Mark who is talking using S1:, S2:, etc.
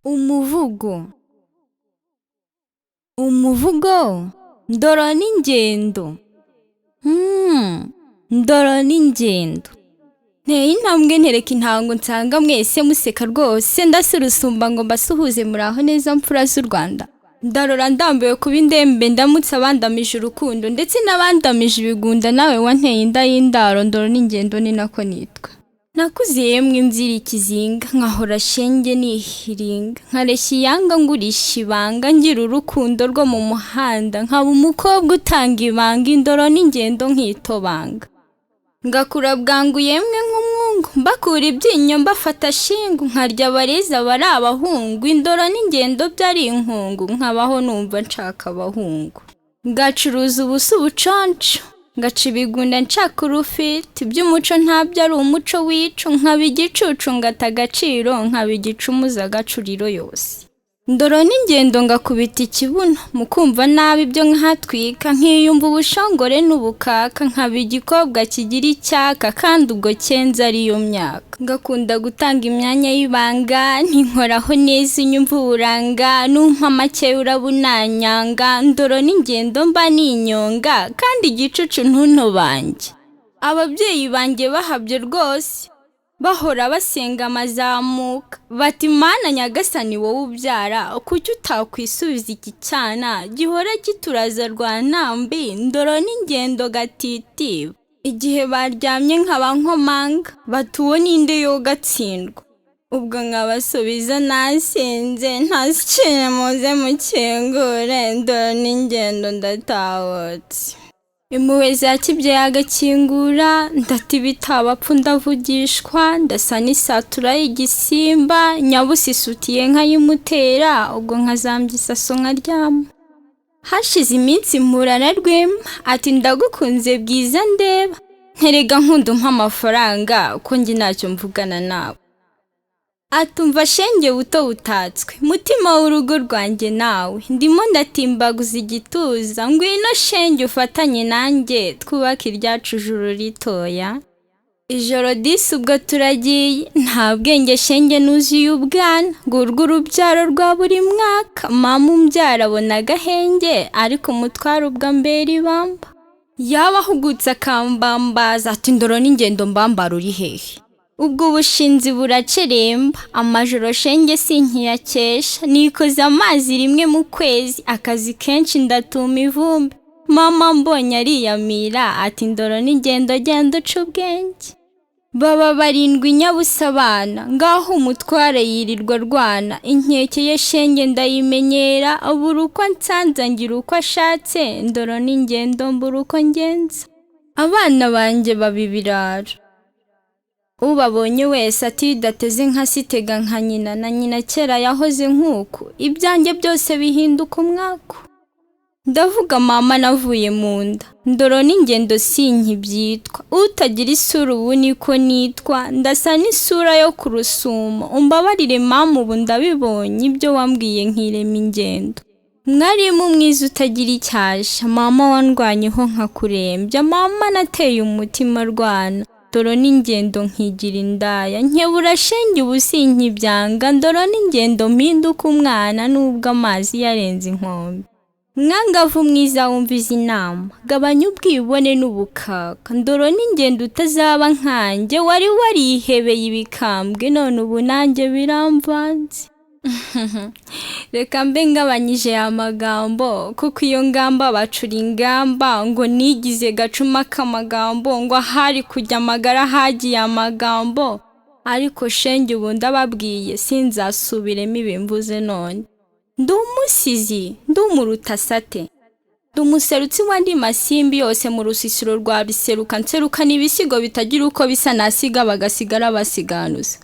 S1: Umuvugo. Umuvugo ndoro n'ingendo. Ndoro n'ingendo. Nteye intambwe ntereka intango nsanga mwese museka rwose ndase urusumba ngo mbasuhuze muraho neza mfura z'u Rwanda. Ndarora ndambiwe kuba indembe ndamutse abandamije urukundo ndetse n'abandamije ibigunda nawe wanteye inda y'indaro ndoro n'ingendo ni nako nitwa. Nakuze yemwe inzira ikizinga nkahora shenge nihiringa nkareshya iyanga ngurisha ibanga ngira urukundo rwo mu muhanda nkaba umukobwa utanga ibanga indoro n'ingendo nkitobanga ngakura bwangu yemwe nk'umwungu mbakura ibyinyo mbafata shingu nkarya abareza bari abahungu indoro n'ingendo byari inkungu nkabaho numva nshaka abahungu ngacuruza ubusa ubuconco ngaca ibigunda nshaka urufite by'umuco ntabyo ari umuco wicu nkaba igicucu ngata agaciro nkaba igicumuza agacuriro yose ndoro n'ingendo ngakubita ikibuno mukumva nabi ibyo nkahatwika nkiyumva ubushongore n'ubukaka nkaba igikobwa kigira icyaka kandi ubwo kenza ariyo myaka ngakunda gutanga imyanya y'ibanga ntinkoraho neza inyumva uburanga numpa make urabunanyanga ndoro n'ingendo mba ninyonga kandi igicucu ntunto banjye ababyeyi banjye bahabye rwose bahora basenga amazamuka bati mana nyagasani wowe ubyara kuki utakwisubiza iki cyana gihora kituraza rwantambi ndoro n'ingendo gatitiba igihe baryamye nkaba nkomanga batuwo ninde yo gatsindwa ubwo nkabasubiza nasenze ntasicire muze mukingure ndoro n'ingendo ndatahotse impuhwe za kibyeyi agakingura ndata ibitabapfu ndavugishwa ndasa n'isatura y'igisimba nyabusa isutiye nkayimutera ubwo nkazambya isaso nkaryama hashize iminsi mpura na Rwema ati ndagukunze bwiza ndeba nterega nkunda umpa amafaranga ko njye ntacyo mvugana nawe atumva shenge buto butatswe mutima w'urugo rwanjye nawe ndimo ndatimbaguza igituza ngwino shenge ufatanye nanjye twubaka iryacu juru ritoya ijoro disi ubwo turagiye nta bwenge shenge nuzuye ubwana ngurwa urubyaro rwa buri mwaka mama umbyara abona agahenge ariko umutwaro ubwa mbere ibamba yaba ahugutse akambambaza ati ndoro n'ingendo mbambara uri hehe ubwo ubushinzi buraceremba amajoro shenge sinkiyakesha nikoza amazi rimwe mu kwezi akazi kenshi ndatuma ivumbi mama mbonye ariyamira ati ndoro n'ingendo genda uca ubwenge baba barindwi nyabusa abana ngaho umutware yirirwa rwana inkeke ye shenge ndayimenyera abura uko nsanza ngira uko ashatse ndoro n'ingendo mbura uko ngenza abana banjye babibirara ubabonye wese ati bidateze nka sitega nka nyina na nyina kera yahoze nk'uku ibyanjye byose bihinduka umwaku ndavuga mama navuye mu nda ndoro n'ingendo sinkibyitwa utagira isura ubu niko nitwa ndasa n'isura yo ku rusumo umbabarire mama ubu ndabibonye ibyo wambwiye nkirema ingendo mwarimu mwiza utagira icyasha mama wandwanyeho nkakurembya mama nateye umutima rwana ndoro n'ingendo nkigira indaya nkebura shenge ubu sinkibyanga ndoro n'ingendo mpinduka umwana nubwo amazi yarenze inkombe mwangavu mwiza wumviza inama gabanya ubwibone n'ubukaka ndoro n'ingendo utazaba nkanjye wari warihebeye ibikambwe none ubu nanjye biramvanze reka mbe ngabanyije amagambo kuko iyo ngamba bacura ingamba ngo nigize gacuma k'amagambo ngo ahari kujya amagara hagiye amagambo ariko shenge ubu ndababwiye sinzasubiremo ibimvuze none ndi umusizi ndi umurutasate ndi umuserutsi w'andi masimbi yose mu rusisiro rwa biseruka nserukana ibisigo bitagira uko bisa nasiga bagasigara basiganuza